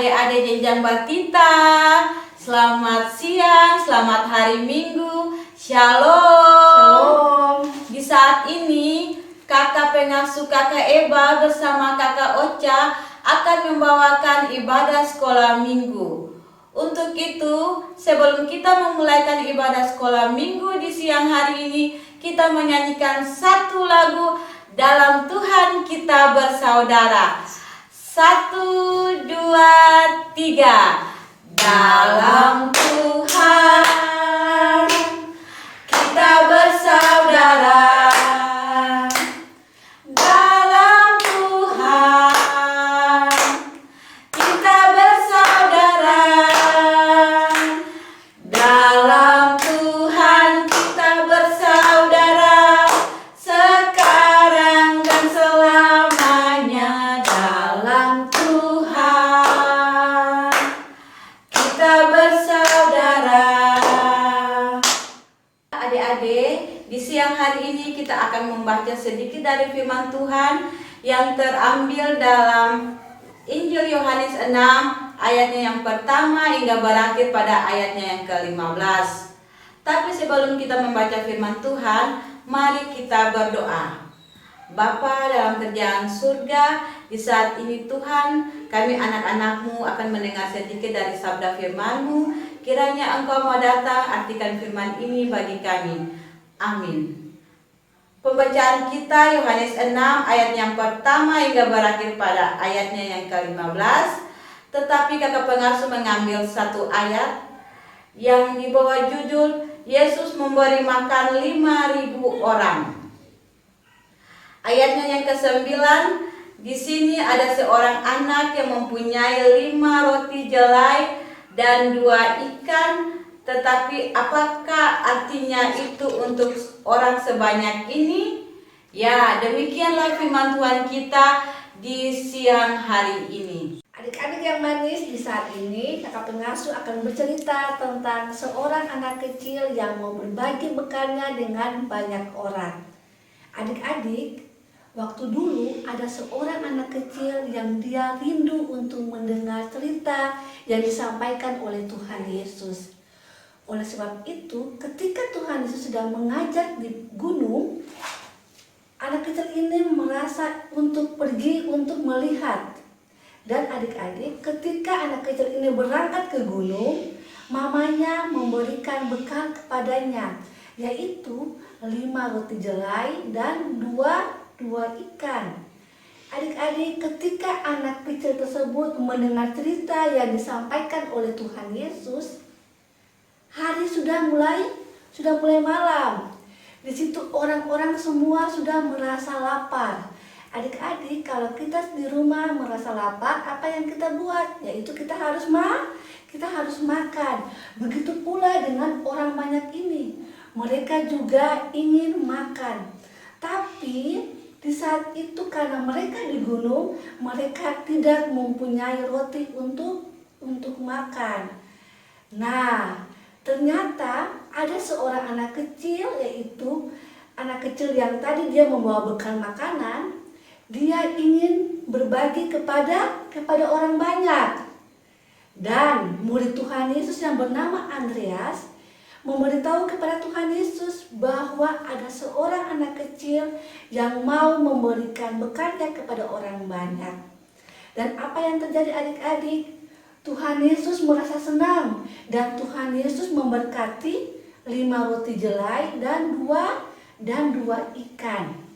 adik-adik jenjang batita. Selamat siang, selamat hari Minggu. Shalom. Di saat ini kakak pengasuh kakak Eba bersama kakak Ocha akan membawakan ibadah sekolah minggu. Untuk itu, sebelum kita memulaikan ibadah sekolah minggu di siang hari ini, kita menyanyikan satu lagu Dalam Tuhan Kita Bersaudara. 1, 2, 3. Dalam Tuhan kita bersaudara. Dalam Tuhan kita bersaudara. Dalam Tuhan kita bersaudara. Sekarang dan selamanya. Dalam Tuhan kita bersaudara. Adik-adik, di siang hari ini kita akan membaca sedikit dari firman Tuhan yang terambil dalam Injil Yohanes 6 ayatnya yang pertama hingga berakhir pada ayatnya yang ke-15. Tapi sebelum kita membaca firman Tuhan, mari kita berdoa. Bapa dalam kerajaan surga, di saat ini Tuhan, kami anak-anak-Mu akan mendengar sedikit dari sabda firman-Mu. Kiranya Engkau mau datang, artikan firman ini bagi kami. Amin. Pembacaan kita Yohanes 6 ayat yang pertama hingga berakhir pada ayatnya yang ke-15. Tetapi kakak pengasuh mengambil satu ayat yang di bawah judul Yesus memberi makan 5.000 orang. Ayatnya yang ke-9, di sini ada seorang anak yang mempunyai 5 roti jelai dan 2 ikan. Tetapi apakah artinya itu untuk orang sebanyak ini? Ya, demikianlah firman Tuhan kita di siang hari ini. Adik-adik yang manis, di saat ini kakak pengasuh akan bercerita tentang seorang anak kecil yang mau berbagi bekalnya dengan banyak orang. Adik-adik, waktu dulu ada seorang anak kecil yang dia rindu untuk mendengar cerita yang disampaikan oleh Tuhan Yesus. Oleh sebab itu, ketika Tuhan Yesus sedang mengajak di gunung, anak kecil ini merasa untuk pergi untuk melihat. Dan adik-adik, ketika anak kecil ini berangkat ke gunung, mamanya memberikan bekal kepadanya, yaitu 5 roti jelai dan 2 ikan. Adik-adik, ketika anak kecil tersebut mendengar cerita yang disampaikan oleh Tuhan Yesus, hari sudah mulai malam. Di situ orang-orang semua sudah merasa lapar. Adik-adik, kalau kita di rumah merasa lapar, apa yang kita buat? Yaitu kita harus makan. Begitu pula dengan orang banyak ini. Mereka juga ingin makan. Tapi di saat itu karena mereka di gunung, mereka tidak mempunyai roti untuk makan. Nah, ternyata ada seorang anak kecil, yaitu anak kecil yang tadi dia membawa bekal makanan. Dia ingin berbagi kepada orang banyak. Dan murid Tuhan Yesus yang bernama Andreas memberitahu kepada Tuhan Yesus bahwa ada seorang anak kecil yang mau memberikan bekalnya kepada orang banyak. Dan apa yang terjadi adik-adik? Tuhan Yesus merasa senang dan Tuhan Yesus memberkati 5 roti jelai dan 2 ikan.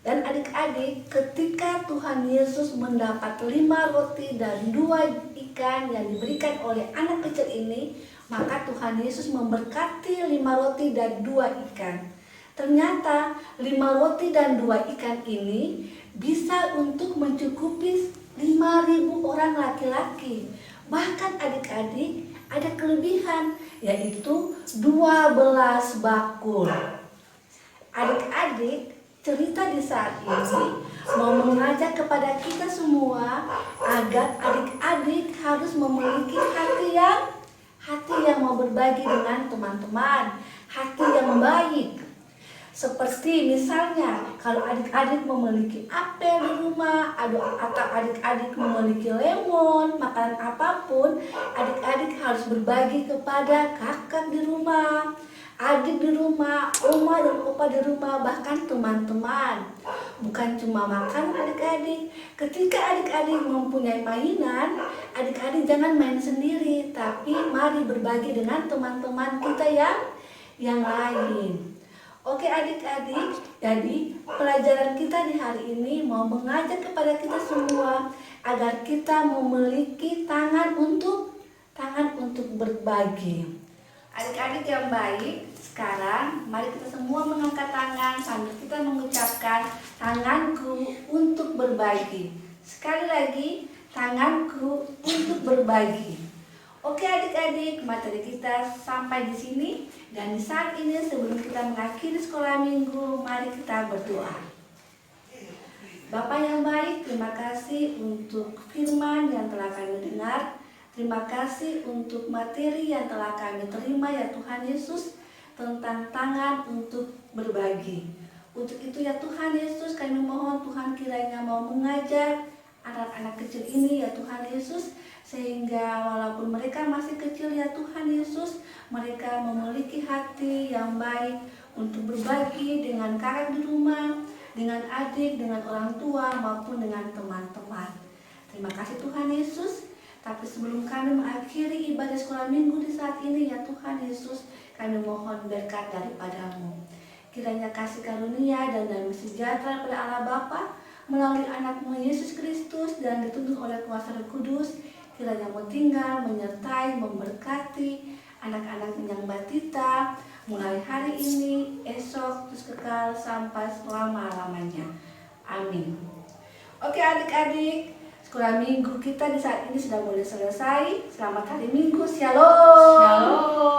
Dan adik-adik, ketika Tuhan Yesus mendapat 5 roti dan 2 ikan yang diberikan oleh anak kecil ini, maka Tuhan Yesus memberkati 5 roti dan 2 ikan. Ternyata 5 roti dan 2 ikan ini bisa untuk mencukupi 5.000 orang laki-laki. Bahkan adik-adik ada kelebihan, yaitu 12 bakul. Adik-adik, cerita di saat ini mau mengajak kepada kita semua agar adik-adik harus memiliki hati yang mau berbagi dengan teman-teman, hati yang baik. Seperti misalnya kalau adik-adik memiliki apel di rumah, atau adik-adik memiliki lemon, makanan apapun, adik-adik harus berbagi kepada kakak di rumah, adik di rumah, oma dan opa di rumah, bahkan teman-teman. Bukan cuma makan adik-adik. Ketika adik-adik mempunyai mainan, adik-adik jangan main sendiri, tapi mari berbagi dengan teman-teman kita yang lain. Oke adik-adik, jadi pelajaran kita di hari ini mau mengajak kepada kita semua agar kita memiliki tangan untuk berbagi. Adik-adik yang baik, sekarang mari kita semua mengangkat tangan sambil kita mengucapkan tanganku untuk berbagi. Sekali lagi, tanganku untuk berbagi. Oke adik-adik, materi kita sampai di sini, dan di saat ini sebelum kita mengakhiri sekolah minggu, mari kita berdoa. Bapak yang baik, terima kasih untuk firman yang telah kami dengar. Terima kasih untuk materi yang telah kami terima ya Tuhan Yesus, tentang tangan untuk berbagi. Untuk itu ya Tuhan Yesus, kami mohon Tuhan kiranya mau mengajar anak-anak kecil ini ya Tuhan Yesus, sehingga walaupun mereka masih kecil ya Tuhan Yesus, mereka memiliki hati yang baik untuk berbagi dengan kakak di rumah, dengan adik, dengan orang tua maupun dengan teman-teman. Terima kasih Tuhan Yesus. Tapi sebelum kami mengakhiri ibadah sekolah minggu di saat ini ya Tuhan Yesus, kami mohon berkat daripada-Mu. Kiranya kasih karunia dan damai sejahtera pada Allah Bapa melalui anak-Mu Yesus Kristus dan dituntun oleh kuasa Roh Kudus, kiranya mau tinggal, menyertai, memberkati anak-anak yang batita mulai hari ini, esok, terus kekal sampai selama-lamanya. Amin. Oke adik-adik, sekolah minggu kita di saat ini sudah mulai selesai. Selamat hari Minggu, Shalom. Shalom.